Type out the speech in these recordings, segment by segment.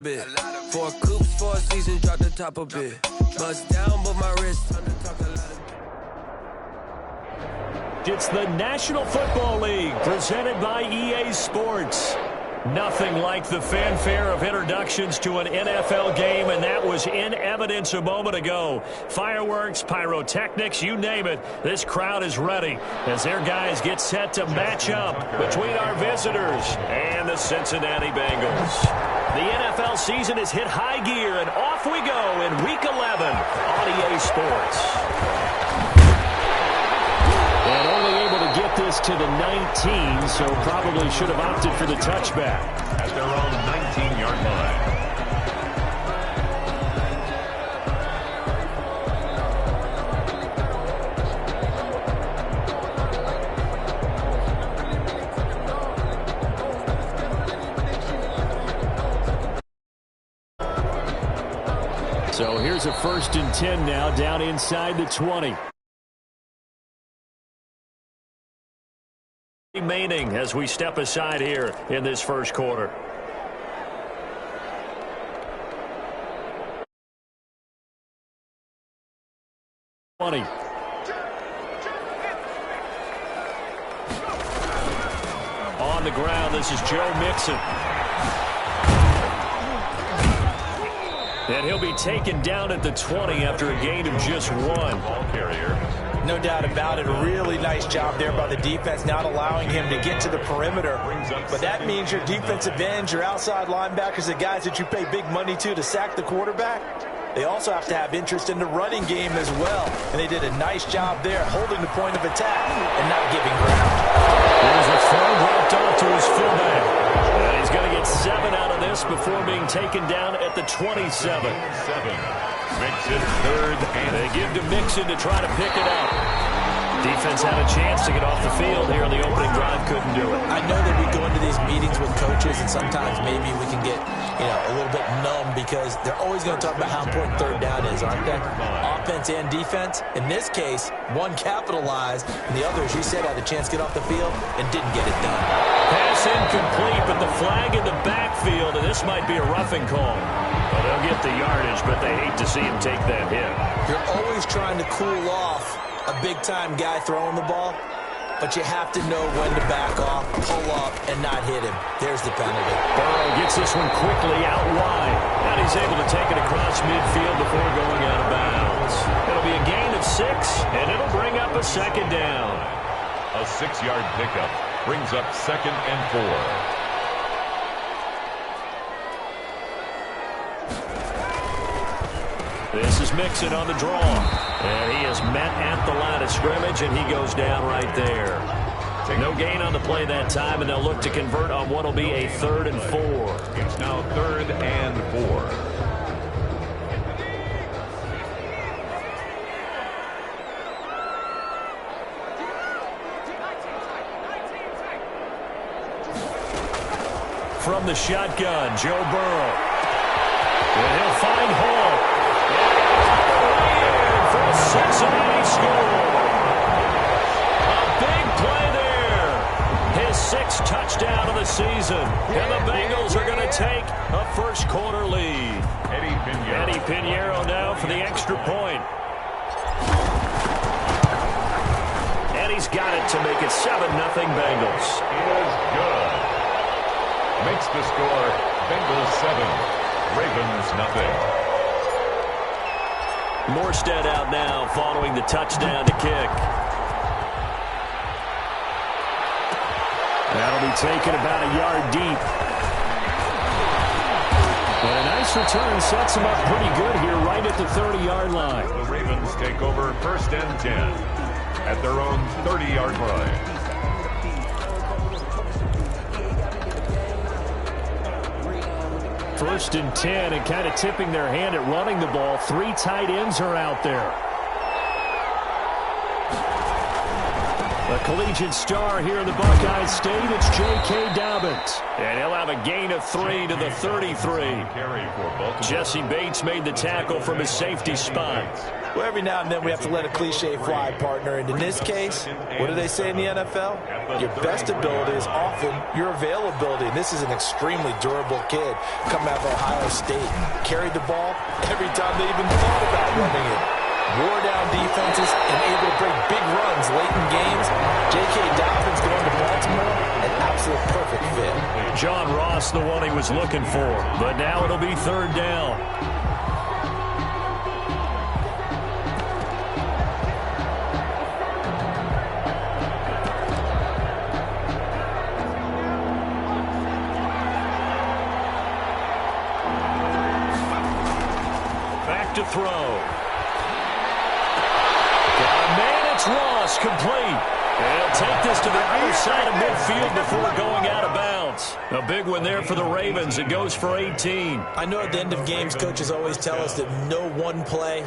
bit. 4 coops, 4 seasons, drop the top a bit. Bust down, but my wrist on the talk a lot of. It's the National Football League presented by EA Sports. Nothing like the fanfare of introductions to an NFL game, and that was in evidence a moment ago. Fireworks, pyrotechnics, you name it. This crowd is ready as their guys get set to match up between our visitors and the Cincinnati Bengals. The NFL season has hit high gear, and off we go in Week 11 on EA Sports. And only able to get this to the 19, so probably should have opted for the touchback. At their own 19-yard line. So here's a 1st and 10 now, down inside the 20. Remaining as we step aside here in this first quarter. On the ground, this is Joe Mixon. And he'll be taken down at the 20 after a gain of just 1. Ball carrier. No doubt about it. A really nice job there by the defense, not allowing him to get to the perimeter. But that means your defensive ends, your outside linebackers, the guys that you pay big money to sack the quarterback, they also have to have interest in the running game as well. And they did a nice job there, holding the point of attack and not giving ground. There's a throw dropped off to his fullback. And he's going to get 7 out of this before being taken down at the 27. Mixon, 3rd, and they give to Mixon to try to pick it up. Defense had a chance to get off the field here in the opening drive, couldn't do it. I know that we go into these meetings with coaches, and sometimes maybe we can get, a little bit numb because they're always going to talk about how important 3rd down is, aren't they? Offense and defense. In this case, one capitalized, and the other, as you said, had a chance to get off the field and didn't get it done. Pass incomplete, but the flag in the backfield, and this might be a roughing call. Well, they'll get the yardage, but they hate to see him take that hit. You're always trying to cool off a big-time guy throwing the ball, but you have to know when to back off, pull up, and not hit him. There's the penalty. Burrow gets this one quickly out wide, and he's able to take it across midfield before going out of bounds. It'll be a gain of 6, and it'll bring up a 2nd down. A 6-yard pickup brings up 2nd and 4. This is Mixon on the draw. And he is met at the line of scrimmage, and he goes down right there. No gain on the play that time, and they'll look to convert on what will be a 3rd and 4. It's now 3rd and 4. From the shotgun, Joe Burrow. And he'll find Hall. For a Cincinnati score. A big play there. His 6th touchdown of the season. And the Bengals are going to take a first quarter lead. Eddie Pinheiro now for the extra point. Eddie's got it to make it 7-0 Bengals. Is good. Makes the score Bengals 7, Ravens nothing. Morstead out now following the touchdown to kick. That'll be taken about a yard deep. And a nice return sets him up pretty good here right at the 30-yard line. The Ravens take over 1st and 10 at their own 30-yard line. 1st and 10, and kind of tipping their hand at running the ball. 3 tight ends are out there. A The collegiate star here in the Buckeye State, it's J.K. Dobbins. And he'll have a gain of 3 to the 33. Jesse Bates made the tackle from his safety spot. Well, every now and then we have to let a cliche fly, partner. And in this case, what do they say in the NFL? Your best ability is often your availability. And this is an extremely durable kid coming out of Ohio State. Carried the ball every time they even thought about running it. Wore down defenses and able to break big runs late in games. J.K. Dobbins going to Baltimore, an absolute perfect fit. John Ross, the one he was looking for. But now it'll be 3rd down. Back to throw. Ross complete. And he'll take this to the other side of midfield before going out of bounds. A big one there for the Ravens. It goes for 18. I know at the end of games, coaches always tell us that no one play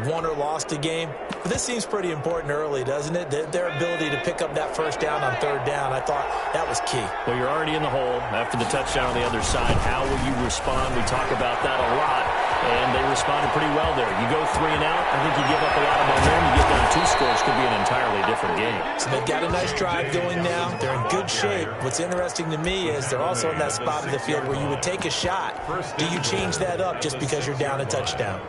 won or lost a game. But this seems pretty important early, doesn't it? Their ability to pick up that 1st down on 3rd down, I thought that was key. Well, you're already in the hole after the touchdown on the other side. How will you respond? We talk about that a lot. And they responded pretty well there. You go 3 and out, I think you give up a lot of momentum. You get down 2 scores, could be an entirely different game. So they've got a nice drive going now. They're in good shape. What's interesting to me is they're also in that spot of the field where you would take a shot. Do you change that up just because you're down a touchdown?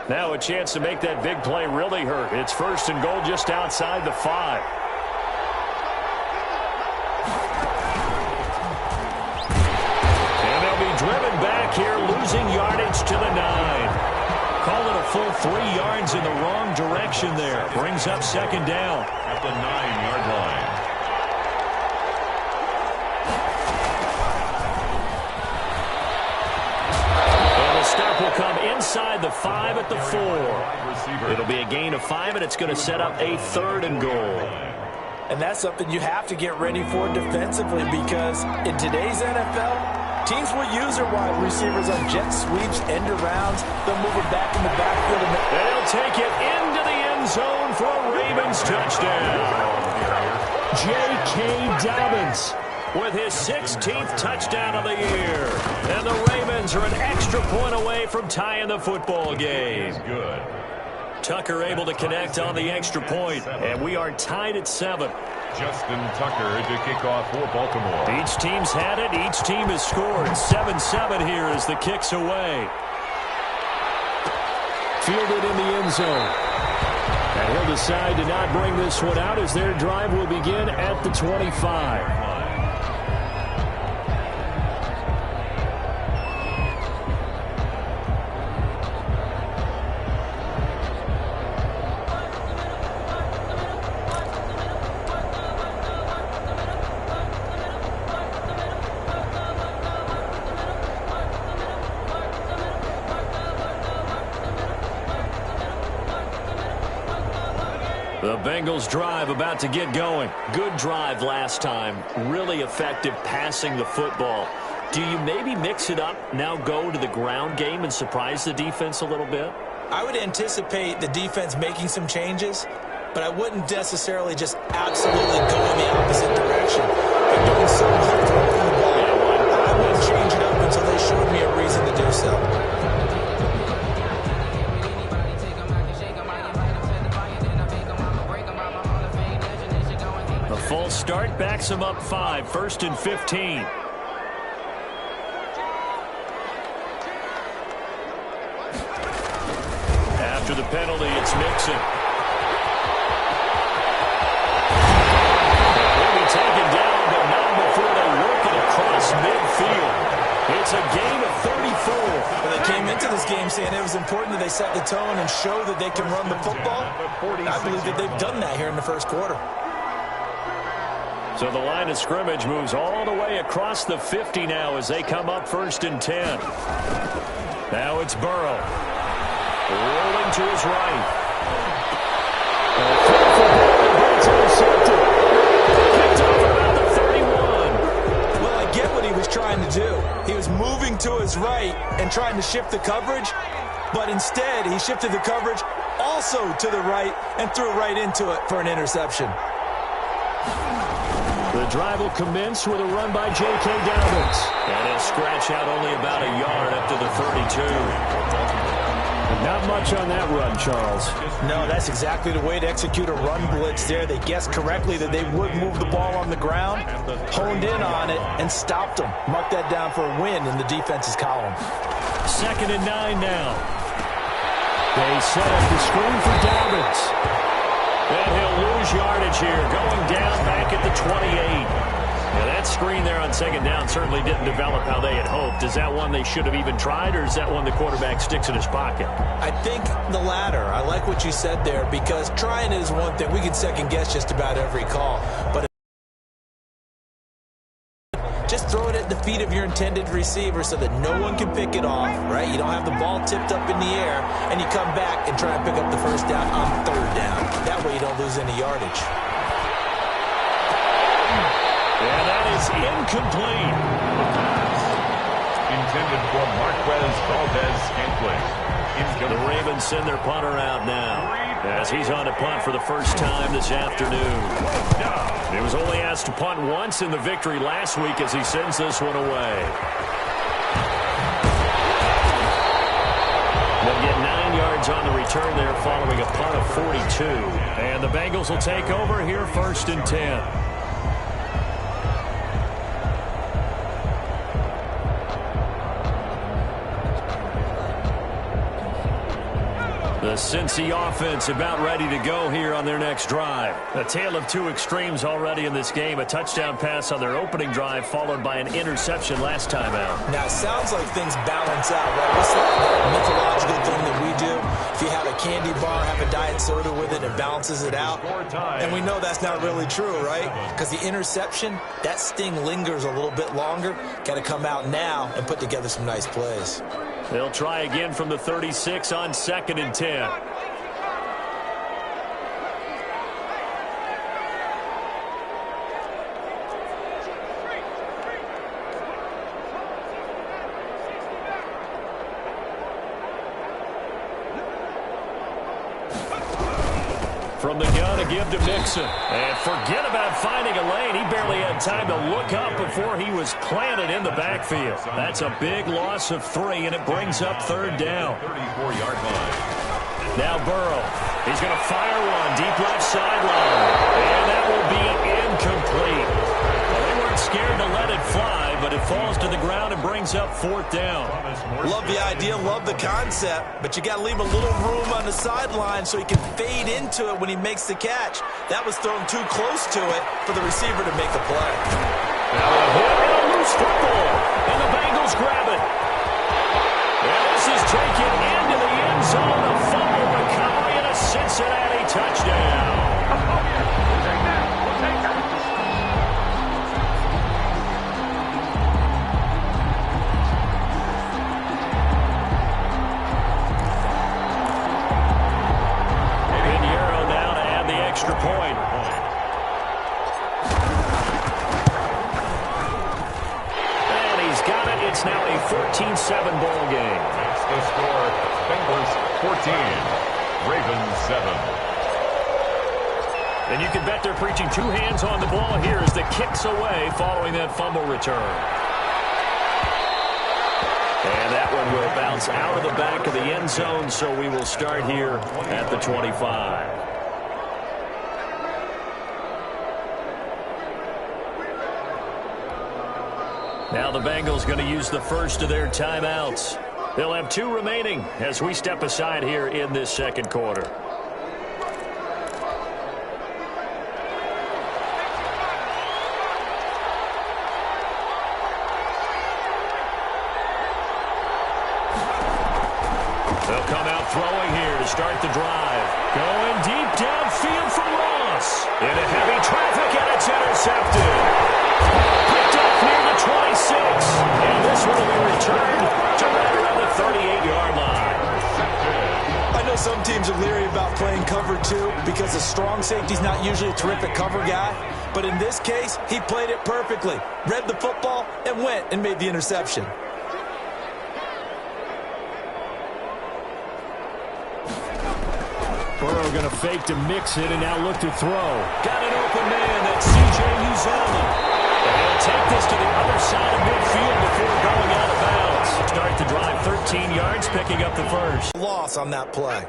Now a chance to make that big play really hurt. It's 1st and goal just outside the 5. And they'll be driven back here, losing yardage to the 9. Call it a full 3 yards in the wrong direction there. Brings up 2nd down. At the 9-yard line. Stop will come inside the 5 at the 4. It'll be a gain of 5, and it's going to set up a 3rd and goal. And that's something you have to get ready for defensively, because in today's NFL, teams will use their wide receivers on jet sweeps, end arounds. They'll move it back in the backfield. And they'll take it into the end zone for a Ravens touchdown. J.K. Dobbins with his 16th touchdown of the year. And the Ravens are an extra point away from tying the football game. Good. Tucker able to connect on the extra point, and we are tied at 7. Justin Tucker to kick off for Baltimore. Each team's had it. Each team has scored. 7-7 here as the kick's away. Fielded in the end zone. And he'll decide to not bring this one out as their drive will begin at the 25. The Bengals drive about to get going. Good drive last time. Really effective passing the football. Do you maybe mix it up, now go to the ground game and surprise the defense a little bit? I would anticipate the defense making some changes, but I wouldn't necessarily just absolutely go in the opposite direction. They're doing so well throwing the ball. I wouldn't change it up until they showed me a reason to do so. Full start backs him up 5, 1st and 15. After the penalty, it's Mixon. He'll be taken down, but not before they work it across midfield. It's a gain of 34. Well, they came into this game saying it was important that they set the tone and show that they can run the football. I believe that they've done that here in the 1st quarter. So the line of scrimmage moves all the way across the 50 now as they come up 1st and 10. Now it's Burrow. Rolling to his right. It's intercepted. Picked off about the 31. was right in trying to shift the coverage, but instead he shifted the coverage also to the right and threw right into it for an interception. The drive will commence with a run by J.K. Dobbins. And he'll scratch out only about a yard up to the 32. Not much on that run, Charles. No, that's exactly the way to execute a run blitz there. They guessed correctly that they would move the ball on the ground, honed in on it, and stopped them. Mark that down for a win in the defense's column. 2nd and 9 now. They set up the screen for Dobbins. And he'll lose yardage here, going down back at the 28. Now that screen there on 2nd down certainly didn't develop how they had hoped. Is that one they should have even tried, or is that one the quarterback sticks in his pocket? I think the latter. I like what you said there, because trying it is one thing. We can second-guess just about every call. But just throw it at the feet of your intended receiver so that no one can pick it off, right? You don't have the ball tipped up in the air, and you come back and try and pick up the first down on 3rd down. That way you don't lose any yardage. And that is incomplete. Intended for Marquez Valdez-Scantling. The Ravens send their punter out now, as he's on to punt for the first time this afternoon. He was only asked to punt once in the victory last week as he sends this one away. They'll get 9 yards on the return there following a punt of 42. And the Bengals will take over here 1st and 10. The Cincy offense about ready to go here on their next drive. A tale of two extremes already in this game. A touchdown pass on their opening drive followed by an interception last time out. Now, it sounds like things balance out, right? What's that mythological thing that we do? If you have a candy bar, have a diet soda with it, it balances it out. And we know that's not really true, right? Because the interception, that sting lingers a little bit longer. Got to come out now and put together some nice plays. They'll try again from the 36 on 2nd and 10. From the gun, a give to Mixon. And forget about finding a lane. He barely had time to look up before he was planted in the backfield. That's a big loss of 3, and it brings up 3rd down. 34-yard line. Now Burrow. He's going to fire one deep left sideline. And that will be incomplete. Well, they weren't scared to let it fly, but it falls to the ground and brings up 4th down. Love the idea, love the concept, but you got to leave a little room on the sideline so he can fade into it when he makes the catch. That was thrown too close to it for the receiver to make the play. Now a hit and a loose football, and the Bengals grab it. And this is taken into the end zone, a fumble recovery, and a Cincinnati touchdown. Extra point. And he's got it. It's now a 14-7 ball game. That's the score. Bengals 14, Ravens 7. And you can bet they're preaching 2 hands on the ball here as the kicks away following that fumble return. And that one will bounce out of the back of the end zone, so we will start here at the 25. Now the Bengals going to use the first of their timeouts. They'll have 2 remaining as we step aside here in this 2nd quarter. They'll come out throwing here to start the drive. Going deep downfield for Ross. Into heavy traffic, and it's intercepted. Picked up near the 26. And this one will be returned to right around the 38-yard line. I know some teams are leery about playing cover 2 because the strong safety's not usually a terrific cover guy. But in this case, he played it perfectly. Read the football and went and made the interception. Burrow going to fake to mix it and now look to throw. Got an open man. That's XxHIGHxTIMESxX's. And he'll take this to the other side of midfield before going out of bounds. Start the drive 13 yards, picking up the first. Loss on that play.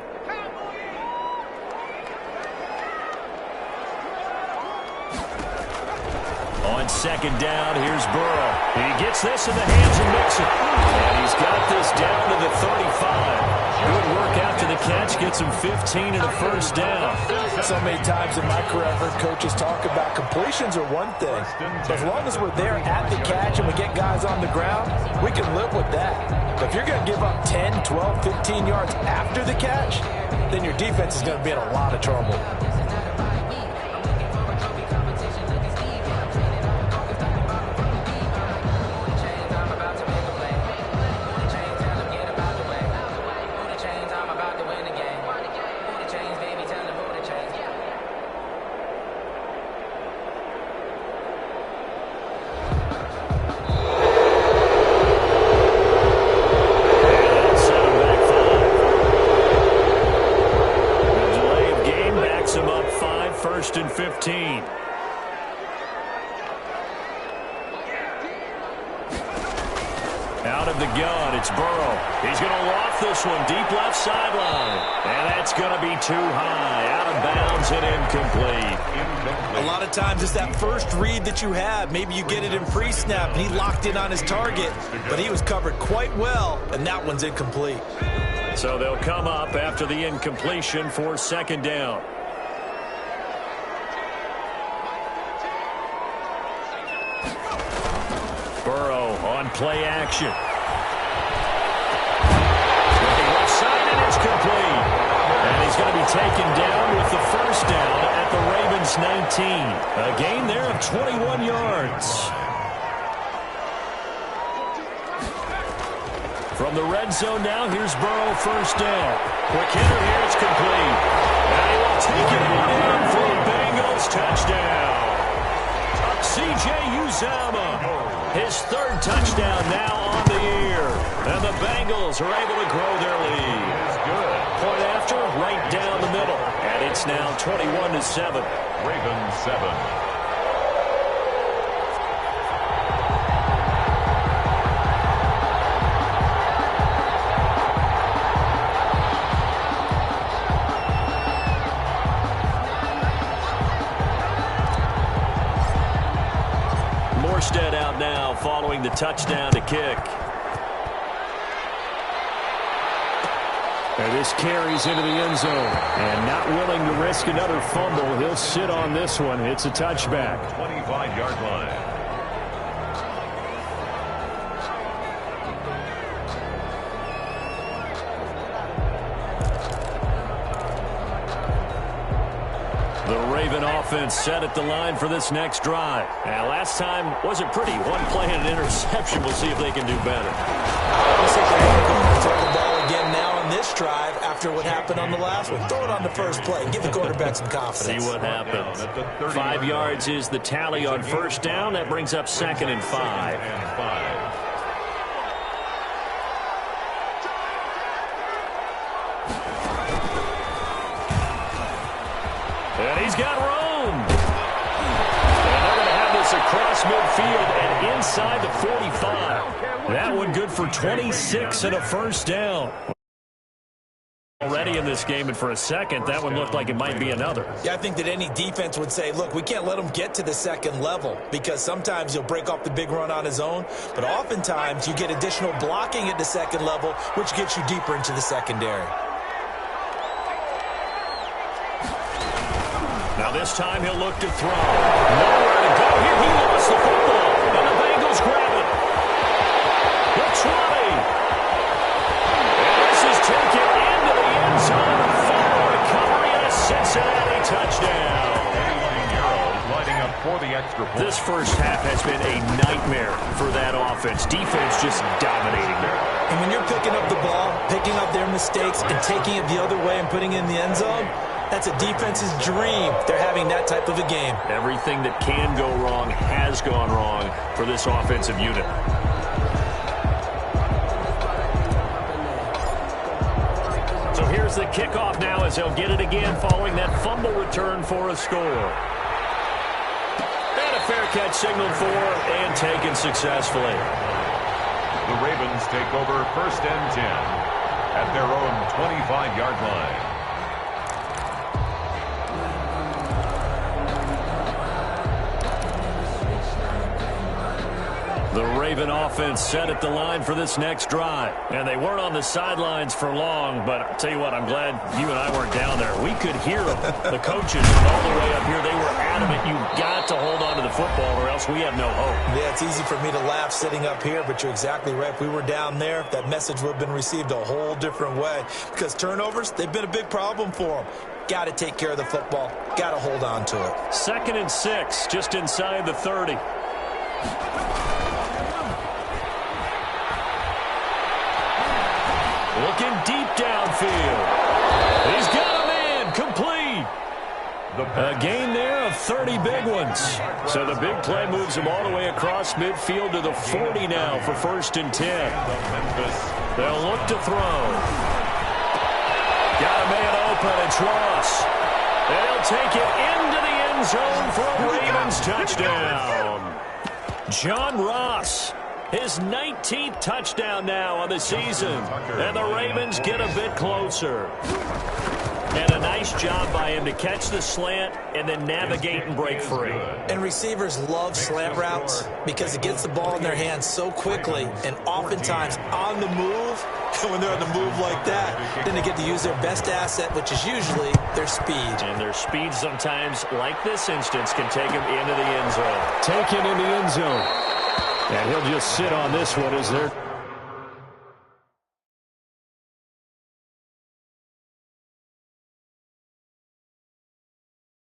On second down, here's Burrow. He gets this in the hands of Mixon. And he's got this down to the 35. Good work after the catch. Gets him 15 and a first down. So many times in my career, I've heard coaches talk about completions are one thing. But as long as we're there at the catch and we get guys on the ground, we can live with that. But if you're going to give up 10, 12, 15 yards after the catch, then your defense is going to be in a lot of trouble. First and 15. Out of the gun, it's Burrow. He's going to loft this one deep left sideline. And that's going to be too high. Out of bounds and incomplete. A lot of times it's that first read that you have. Maybe you get it in pre-snap and he locked in on his target. But he was covered quite well, and that one's incomplete. So they'll come up after the incompletion for second down. Burrow on play action. Looking left side, and it's complete. And he's going to be taken down with the first down at the Ravens 19. A gain there of 21 yards. From the red zone now, here's Burrow first down. Quick hitter here, it's complete. And he will take it in for a Bengals touchdown. XxHIGHxTIMESxX's. His third touchdown now on the year. And the Bengals are able to grow their lead. Point after, right down the middle. And it's now 21-7. Ravens 7. Out now following the touchdown to kick. And this carries into the end zone. And not willing to risk another fumble, he'll sit on this one. It's a touchback. 25-yard line. The Raven offense set at the line for this next drive. And last time wasn't pretty. One play and an interception. We'll see if they can do better. Looks like they're going to throw the ball again now on this drive after what happened on the last one. Throw it on the first play. Give the quarterback some confidence. See what happens. 5 yards is the tally on first down. That brings up second and 5. And he's got room. And they're going to have this across midfield and inside the 45. That one good for 26 and a first down. Already in this game, and for a second, that one looked like it might be another. Yeah, I think that any defense would say, look, we can't let him get to the second level because sometimes he'll break off the big run on his own, but oftentimes you get additional blocking at the second level, which gets you deeper into the secondary. Now this time he'll look to throw. Nowhere to go here. He lost the football, and the Bengals grab it. The 20. And this is taken into the end zone. Final recovery and a Cincinnati touchdown. Lining up for the extra point. This first half has been a nightmare for that offense. Defense just dominating there. And when you're picking up the ball, picking up their mistakes, and taking it the other way and putting it in the end zone, that's a defense's dream. They're having that type of a game. Everything that can go wrong has gone wrong for this offensive unit. So here's the kickoff now as they'll get it again following that fumble return for a score. And a fair catch signaled for and taken successfully. The Ravens take over 1st and 10 at their own 25-yard line. The Raven offense set at the line for this next drive. And they weren't on the sidelines for long, but I'll tell you what, I'm glad you and I weren't down there. We could hear them. The coaches from all the way up here, they were adamant. You've got to hold on to the football or else we have no hope. Yeah, it's easy for me to laugh sitting up here, but you're exactly right. If we were down there, that message would have been received a whole different way. Because turnovers, they've been a big problem for them. Got to take care of the football. Got to hold on to it. 2nd and 6, just inside the 30. Looking deep downfield. He's got a man complete. A gain there of 30 big ones. So the big play moves him all the way across midfield to the 40 now for 1st and 10. They'll look to throw. Got a man open. It's Ross. They'll take it into the end zone for a Ravens touchdown. John Ross. His 19th touchdown now on the season. And the Ravens get a bit closer. And a nice job by him to catch the slant and then navigate and break free. And receivers love slant routes because it gets the ball in their hands so quickly and oftentimes on the move. And when they're on the move like that, then they get to use their best asset, which is usually their speed. And their speed sometimes, like this instance, can take them into the end zone. Taken in the end zone. And he'll just sit on this one as they're